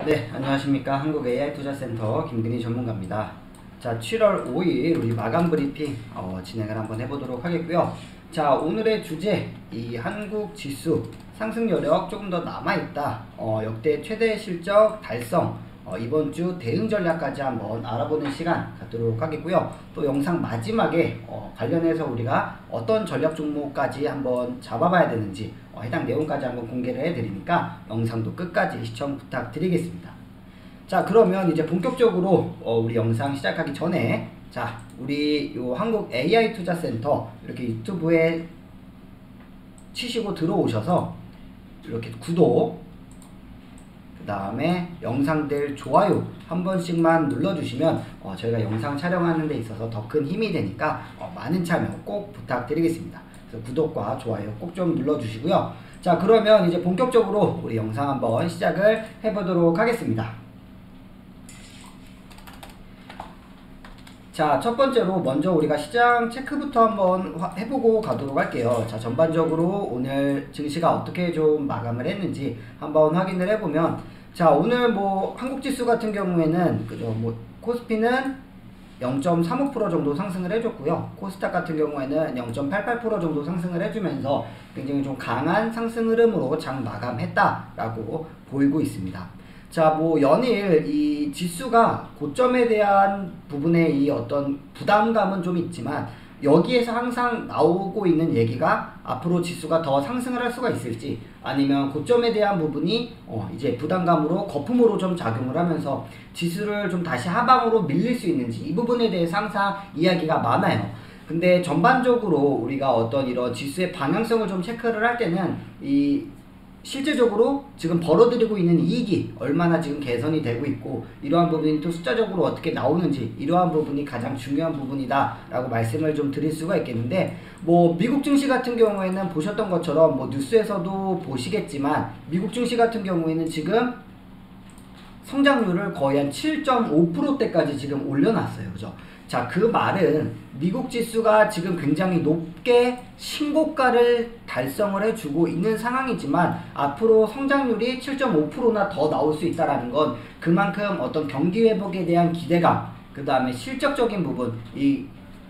네, 안녕하십니까. 한국 AI 투자센터 김근희 전문가입니다. 자, 7월 5일 우리 마감 브리핑 진행을 한번 해보도록 하겠고요. 자, 오늘의 주제, 이 한국 지수 상승 여력 조금 더 남아있다. 역대 최대 실적 달성. 이번 주 대응 전략까지 한번 알아보는 시간 갖도록 하겠고요. 또 영상 마지막에 관련해서 우리가 어떤 전략 종목까지 한번 잡아봐야 되는지 해당 내용까지 한번 공개를 해드리니까 영상도 끝까지 시청 부탁드리겠습니다. 자, 그러면 이제 본격적으로 우리 영상 시작하기 전에 자, 우리 요 한국 AI 투자센터 이렇게 유튜브에 치시고 들어오셔서 이렇게 구독, 그 다음에 영상들 좋아요 한 번씩만 눌러주시면 저희가 영상 촬영하는 데 있어서 더 큰 힘이 되니까 많은 참여 꼭 부탁드리겠습니다. 그래서 구독과 좋아요 꼭 좀 눌러주시고요. 자, 그러면 이제 본격적으로 우리 영상 한번 시작을 해보도록 하겠습니다. 자, 첫 번째로 먼저 우리가 시장 체크부터 한번 해보고 가도록 할게요. 자, 전반적으로 오늘 증시가 어떻게 좀 마감을 했는지 한번 확인을 해보면, 자, 오늘 뭐 한국 지수 같은 경우에는 그죠, 뭐 코스피는 0.35% 정도 상승을 해줬고요. 코스닥 같은 경우에는 0.88% 정도 상승을 해주면서 굉장히 좀 강한 상승 흐름으로 장 마감했다라고 보이고 있습니다. 자, 뭐 연일 이 지수가 고점에 대한 부분의 이 어떤 부담감은 좀 있지만 여기에서 항상 나오고 있는 얘기가 앞으로 지수가 더 상승을 할 수가 있을지, 아니면 고점에 대한 부분이 이제 부담감으로 거품으로 좀 작용을 하면서 지수를 좀 다시 하방으로 밀릴 수 있는지, 이 부분에 대해서 항상 이야기가 많아요. 근데 전반적으로 우리가 어떤 이런 지수의 방향성을 좀 체크를 할 때는 이 실제적으로 지금 벌어들이고 있는 이익이 얼마나 지금 개선이 되고 있고, 이러한 부분이 또 숫자적으로 어떻게 나오는지, 이러한 부분이 가장 중요한 부분이다 라고 말씀을 좀 드릴 수가 있겠는데, 뭐 미국 증시 같은 경우에는 보셨던 것처럼 뭐 뉴스에서도 보시겠지만 미국 증시 같은 경우에는 지금 성장률을 거의 한 7.5%대까지 지금 올려놨어요. 그죠? 자, 그 말은 미국 지수가 지금 굉장히 높게 신고가를 달성을 해주고 있는 상황이지만 앞으로 성장률이 7.5%나 더 나올 수 있다는 건 그만큼 어떤 경기 회복에 대한 기대감, 그 다음에 실적적인 부분, 이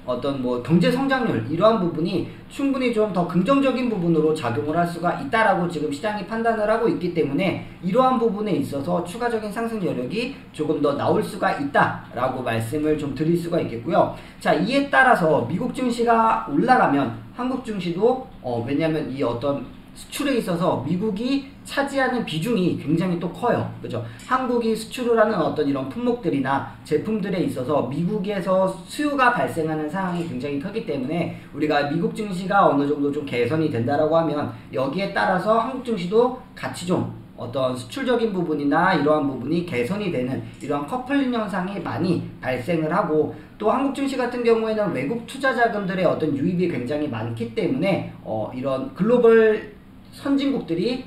어떤 뭐 경제 성장률, 이러한 부분이 충분히 좀 더 긍정적인 부분으로 작용을 할 수가 있다라고 지금 시장이 판단을 하고 있기 때문에 이러한 부분에 있어서 추가적인 상승 여력이 조금 더 나올 수가 있다라고 말씀을 좀 드릴 수가 있겠고요. 자, 이에 따라서 미국 증시가 올라가면 한국 증시도 왜냐하면 이 어떤 수출에 있어서 미국이 차지하는 비중이 굉장히 또 커요. 그죠? 한국이 수출을 하는 어떤 이런 품목들이나 제품들에 있어서 미국에서 수요가 발생하는 상황이 굉장히 크기 때문에 우리가 미국 증시가 어느 정도 좀 개선이 된다라고 하면 여기에 따라서 한국 증시도 같이 좀 어떤 수출적인 부분이나 이러한 부분이 개선이 되는 이러한 커플링 현상이 많이 발생을 하고, 또 한국 증시 같은 경우에는 외국 투자 자금들의 어떤 유입이 굉장히 많기 때문에 이런 글로벌 선진국들이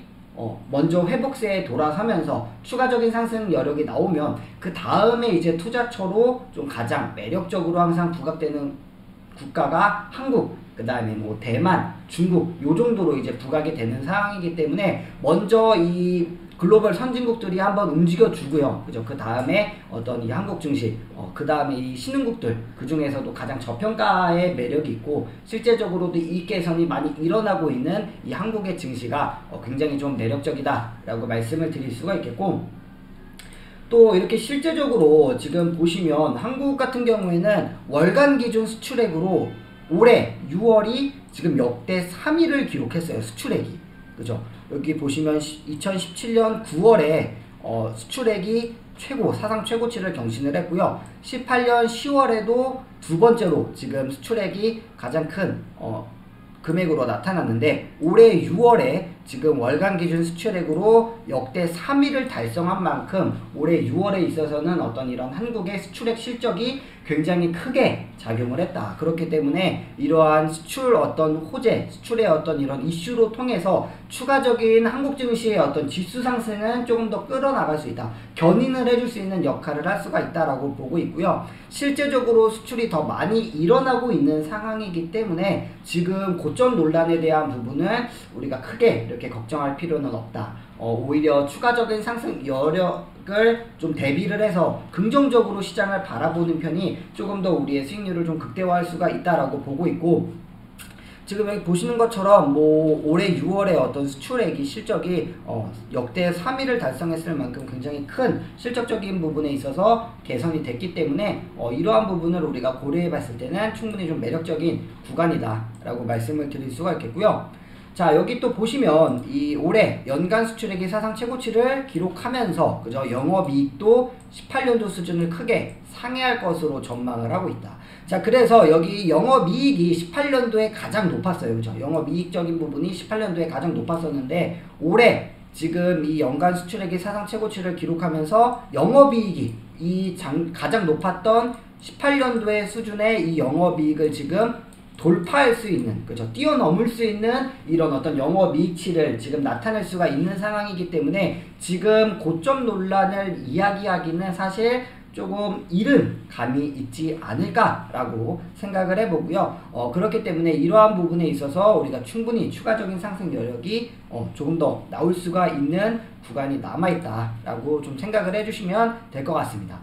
먼저 회복세에 돌아서면서 추가적인 상승 여력이 나오면 그 다음에 이제 투자처로 좀 가장 매력적으로 항상 부각되는 국가가 한국, 그 다음에 뭐 대만, 중국, 요 정도로 이제 부각이 되는 상황이기 때문에 먼저 이 글로벌 선진국들이 한번 움직여 주고요. 그죠? 그 다음에 어떤 이 한국 증시, 그 다음에 이 신흥국들, 그 중에서도 가장 저평가의 매력이 있고 실제적으로도 이익 개선이 많이 일어나고 있는 이 한국의 증시가 굉장히 좀 매력적이다 라고 말씀을 드릴 수가 있겠고, 또 이렇게 실제적으로 지금 보시면 한국 같은 경우에는 월간 기준 수출액으로 올해 6월이 지금 역대 3위를 기록했어요. 수출액이. 그죠? 여기 보시면 2017년 9월에 수출액이 사상 최고치를 경신을 했고요. 18년 10월에도 두 번째로 지금 수출액이 가장 큰 금액으로 나타났는데, 올해 6월에 지금 월간 기준 수출액으로 역대 3위를 달성한 만큼 올해 6월에 있어서는 어떤 이런 한국의 수출액 실적이 굉장히 크게 작용을 했다. 그렇기 때문에 이러한 수출 어떤 호재, 수출의 어떤 이런 이슈로 통해서 추가적인 한국 증시의 어떤 지수 상승은 조금 더 끌어나갈 수 있다. 견인을 해줄 수 있는 역할을 할 수가 있다라고 보고 있고요. 실제적으로 수출이 더 많이 일어나고 있는 상황이기 때문에 지금 고점 논란에 대한 부분은 우리가 크게 이렇게 걱정할 필요는 없다. 오히려 추가적인 상승 여력을 좀 대비를 해서 긍정적으로 시장을 바라보는 편이 조금 더 우리의 수익률을 좀 극대화할 수가 있다라고 보고 있고, 지금 여기 보시는 것처럼 뭐 올해 6월에 어떤 수출액이 실적이 역대 3위를 달성했을 만큼 굉장히 큰 실적적인 부분에 있어서 개선이 됐기 때문에 이러한 부분을 우리가 고려해 봤을 때는 충분히 좀 매력적인 구간이다 라고 말씀을 드릴 수가 있겠고요. 자, 여기 또 보시면 이 올해 연간 수출액이 사상 최고치를 기록하면서 그죠, 영업이익도 18년도 수준을 크게 상회할 것으로 전망을 하고 있다. 자, 그래서 여기 영업이익이 18년도에 가장 높았어요. 그죠? 영업이익적인 부분이 18년도에 가장 높았었는데 올해 지금 이 연간 수출액이 사상 최고치를 기록하면서 영업이익이 가장 높았던 18년도의 수준의 이 영업이익을 지금 돌파할 수 있는, 그죠? 뛰어넘을 수 있는 이런 어떤 영업이익치를 지금 나타낼 수가 있는 상황이기 때문에 지금 고점 논란을 이야기하기는 사실 조금 이른 감이 있지 않을까라고 생각을 해보고요. 그렇기 때문에 이러한 부분에 있어서 우리가 충분히 추가적인 상승 여력이 조금 더 나올 수가 있는 구간이 남아있다라고 좀 생각을 해주시면 될 것 같습니다.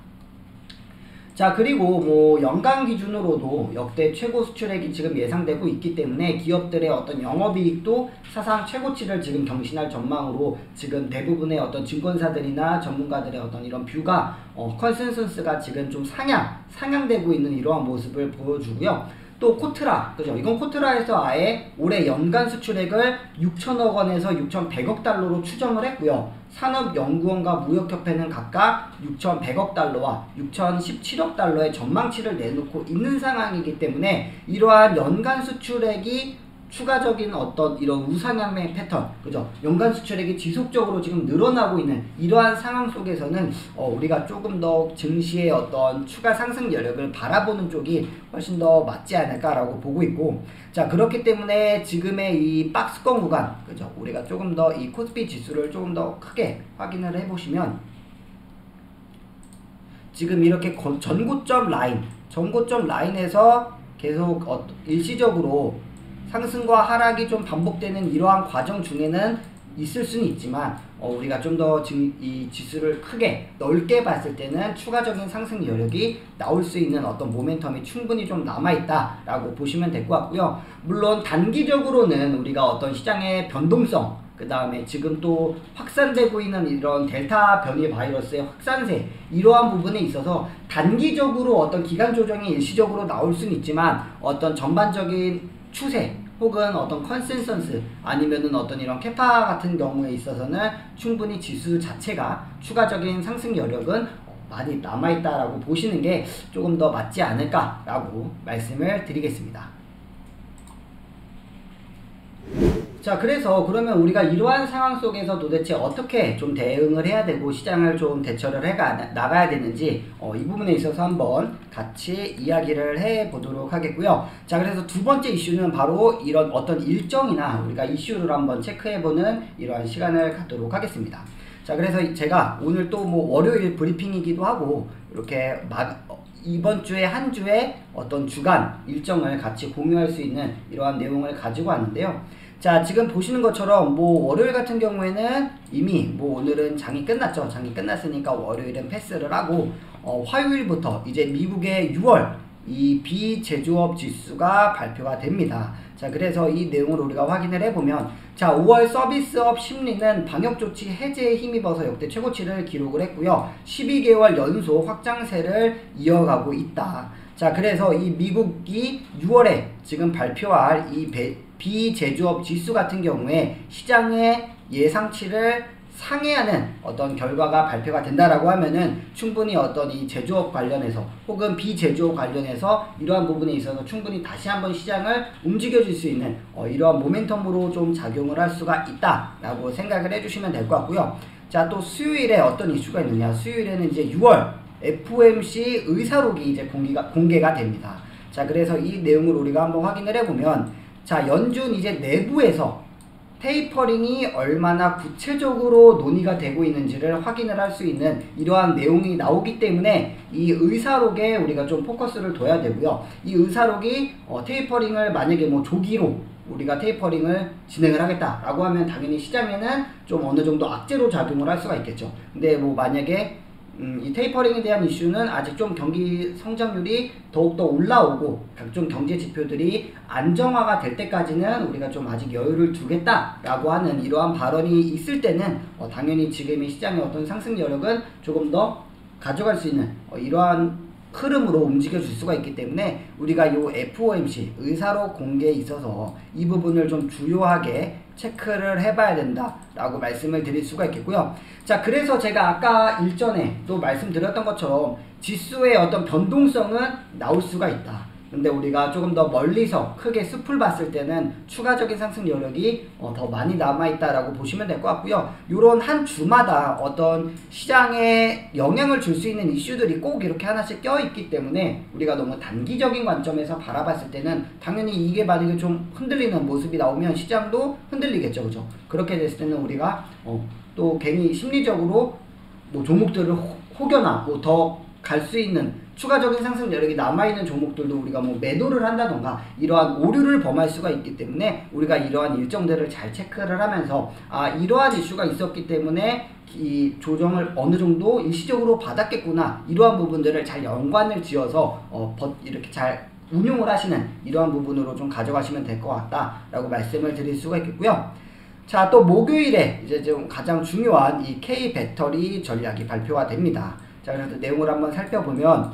자, 그리고 뭐 연간 기준으로도 역대 최고 수출액이 지금 예상되고 있기 때문에 기업들의 어떤 영업이익도 사상 최고치를 지금 경신할 전망으로 지금 대부분의 어떤 증권사들이나 전문가들의 어떤 이런 뷰가 컨센서스가 지금 좀 상향되고 있는 이러한 모습을 보여주고요. 또 코트라, 그죠? 이건 코트라에서 아예 올해 연간 수출액을 6천억 원에서 6,100억 달러로 추정을 했고요. 산업연구원과 무역협회는 각각 6,100억 달러와 6,017억 달러의 전망치를 내놓고 있는 상황이기 때문에 이러한 연간 수출액이 추가적인 어떤 이런 우상향의 패턴, 그죠? 연간 수출액이 지속적으로 지금 늘어나고 있는 이러한 상황 속에서는 우리가 조금 더 증시의 어떤 추가 상승 여력을 바라보는 쪽이 훨씬 더 맞지 않을까라고 보고 있고, 자, 그렇기 때문에 지금의 이 박스권 구간, 그죠? 우리가 조금 더 이 코스피 지수를 조금 더 크게 확인을 해보시면 지금 이렇게 전고점 라인에서 계속 일시적으로 상승과 하락이 좀 반복되는 이러한 과정 중에는 있을 수는 있지만 우리가 좀 더 이 지수를 크게 넓게 봤을 때는 추가적인 상승 여력이 나올 수 있는 어떤 모멘텀이 충분히 좀 남아있다 라고 보시면 될 것 같고요. 물론 단기적으로는 우리가 어떤 시장의 변동성, 그 다음에 지금 또 확산되고 있는 이런 델타 변이 바이러스의 확산세, 이러한 부분에 있어서 단기적으로 어떤 기간 조정이 일시적으로 나올 수는 있지만 어떤 전반적인 추세 혹은 어떤 컨센서스 아니면은 어떤 이런 캐파 같은 경우에 있어서는 충분히 지수 자체가 추가적인 상승 여력은 많이 남아있다라고 보시는 게 조금 더 맞지 않을까라고 말씀을 드리겠습니다. 자, 그래서 그러면 우리가 이러한 상황 속에서 도대체 어떻게 좀 대응을 해야 되고 시장을 좀 대처를 나가야 되는지 이 부분에 있어서 한번 같이 이야기를 해 보도록 하겠고요. 자, 그래서 두 번째 이슈는 바로 이런 어떤 일정이나 우리가 이슈를 한번 체크해 보는 이러한 시간을 갖도록 하겠습니다. 자, 그래서 제가 오늘 또 뭐 월요일 브리핑이기도 하고 이렇게 이번 주에 한 주의 어떤 주간 일정을 같이 공유할 수 있는 이러한 내용을 가지고 왔는데요. 자, 지금 보시는 것처럼 뭐 월요일 같은 경우에는 이미 뭐 오늘은 장이 끝났죠. 장이 끝났으니까 월요일은 패스를 하고 화요일부터 이제 미국의 6월 이 비제조업 지수가 발표가 됩니다. 자, 그래서 이 내용을 우리가 확인을 해보면, 자, 5월 서비스업 심리는 방역조치 해제에 힘입어서 역대 최고치를 기록을 했고요. 12개월 연속 확장세를 이어가고 있다. 자, 그래서 이 미국이 6월에 지금 발표할 이 비제조업 지수 같은 경우에 시장의 예상치를 상회하는 어떤 결과가 발표가 된다라고 하면은 충분히 어떤 이 제조업 관련해서 혹은 비제조업 관련해서 이러한 부분에 있어서 충분히 다시 한번 시장을 움직여줄 수 있는 이러한 모멘텀으로 좀 작용을 할 수가 있다라고 생각을 해주시면 될 것 같고요. 자, 또 수요일에 어떤 이슈가 있느냐? 수요일에는 이제 6월 FOMC 의사록이 이제 공개가 됩니다. 자, 그래서 이 내용을 우리가 한번 확인을 해보면, 자, 연준 이제 내부에서 테이퍼링이 얼마나 구체적으로 논의가 되고 있는지를 확인을 할 수 있는 이러한 내용이 나오기 때문에 이 의사록에 우리가 좀 포커스를 둬야 되고요. 이 의사록이 테이퍼링을 만약에 뭐 조기로 우리가 테이퍼링을 진행을 하겠다라고 하면 당연히 시장에는 좀 어느 정도 악재로 작용을 할 수가 있겠죠. 근데 뭐 만약에 이 테이퍼링에 대한 이슈는 아직 좀 경기 성장률이 더욱더 올라오고 각종 경제 지표들이 안정화가 될 때까지는 우리가 좀 아직 여유를 두겠다라고 하는 이러한 발언이 있을 때는 당연히 지금의 시장의 어떤 상승 여력은 조금 더 가져갈 수 있는 이러한 흐름으로 움직여 줄 수가 있기 때문에 우리가 요 FOMC 의사록 공개에 있어서 이 부분을 좀 주요하게 체크를 해봐야 된다 라고 말씀을 드릴 수가 있겠고요. 자, 그래서 제가 아까 일전에 또 말씀드렸던 것처럼 지수의 어떤 변동성은 나올 수가 있다. 근데 우리가 조금 더 멀리서 크게 숲을 봤을 때는 추가적인 상승 여력이 더 많이 남아있다라고 보시면 될 것 같고요. 요런 한 주마다 어떤 시장에 영향을 줄 수 있는 이슈들이 꼭 이렇게 하나씩 껴있기 때문에 우리가 너무 단기적인 관점에서 바라봤을 때는 당연히 이게 만약에 좀 흔들리는 모습이 나오면 시장도 흔들리겠죠. 그죠? 그렇게 됐을 때는 우리가 또 괜히 심리적으로 뭐 종목들을 혹여나 뭐 더 갈 수 있는 추가적인 상승 여력이 남아있는 종목들도 우리가 뭐 매도를 한다던가 이러한 오류를 범할 수가 있기 때문에 우리가 이러한 일정들을 잘 체크를 하면서 이러한 이슈가 있었기 때문에 이 조정을 어느 정도 일시적으로 받았겠구나, 이러한 부분들을 잘 연관을 지어서 이렇게 잘 운용을 하시는 이러한 부분으로 좀 가져가시면 될 것 같다라고 말씀을 드릴 수가 있겠고요. 자, 또 목요일에 이제 좀 가장 중요한 이 K 배터리 전략이 발표가 됩니다. 자, 그래서 내용을 한번 살펴보면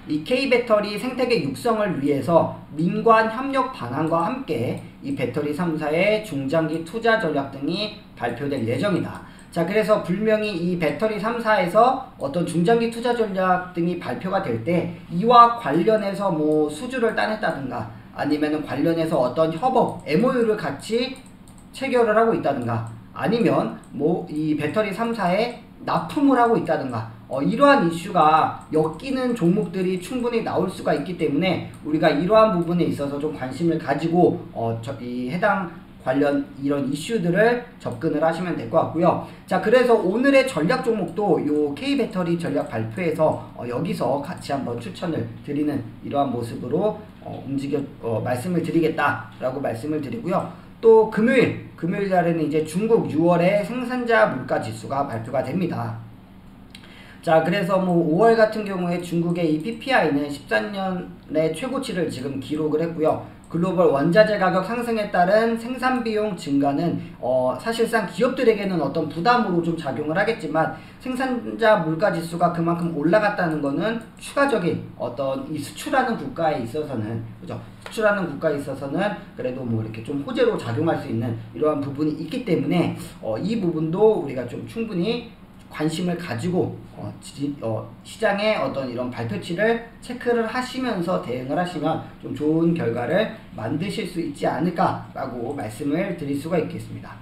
이 K 배터리 생태계 육성을 위해서 민관 협력 방안과 함께 이 배터리 3사의 중장기 투자 전략 등이 발표될 예정이다. 자, 그래서 분명히 이 배터리 3사에서 어떤 중장기 투자 전략 등이 발표가 될 때 이와 관련해서 뭐 수주를 따냈다든가 아니면 관련해서 어떤 협업, MOU를 같이 체결을 하고 있다든가 아니면 뭐 이 배터리 3사에 납품을 하고 있다든가 이러한 이슈가 엮이는 종목들이 충분히 나올 수가 있기 때문에 우리가 이러한 부분에 있어서 좀 관심을 가지고 이 해당 관련 이런 이슈들을 접근을 하시면 될 것 같고요. 자, 그래서 오늘의 전략 종목도 요 K 배터리 전략 발표에서 여기서 같이 한번 추천을 드리는 이러한 모습으로 말씀을 드리겠다라고 말씀을 드리고요. 또 금요일 날에는 이제 중국 6월의 생산자 물가 지수가 발표가 됩니다. 자, 그래서 뭐 5월 같은 경우에 중국의 이 PPI는 13년의 최고치를 지금 기록을 했고요. 글로벌 원자재 가격 상승에 따른 생산 비용 증가는 사실상 기업들에게는 어떤 부담으로 좀 작용을 하겠지만 생산자 물가 지수가 그만큼 올라갔다는 거는 추가적인 어떤 이 수출하는 국가에 있어서는, 그죠? 수출하는 국가에 있어서는 그래도 뭐 이렇게 좀 호재로 작용할 수 있는 이러한 부분이 있기 때문에 이 부분도 우리가 좀 충분히 관심을 가지고 시장의 어떤 이런 발표치를 체크를 하시면서 대응을 하시면 좀 좋은 결과를 만드실 수 있지 않을까라고 말씀을 드릴 수가 있겠습니다.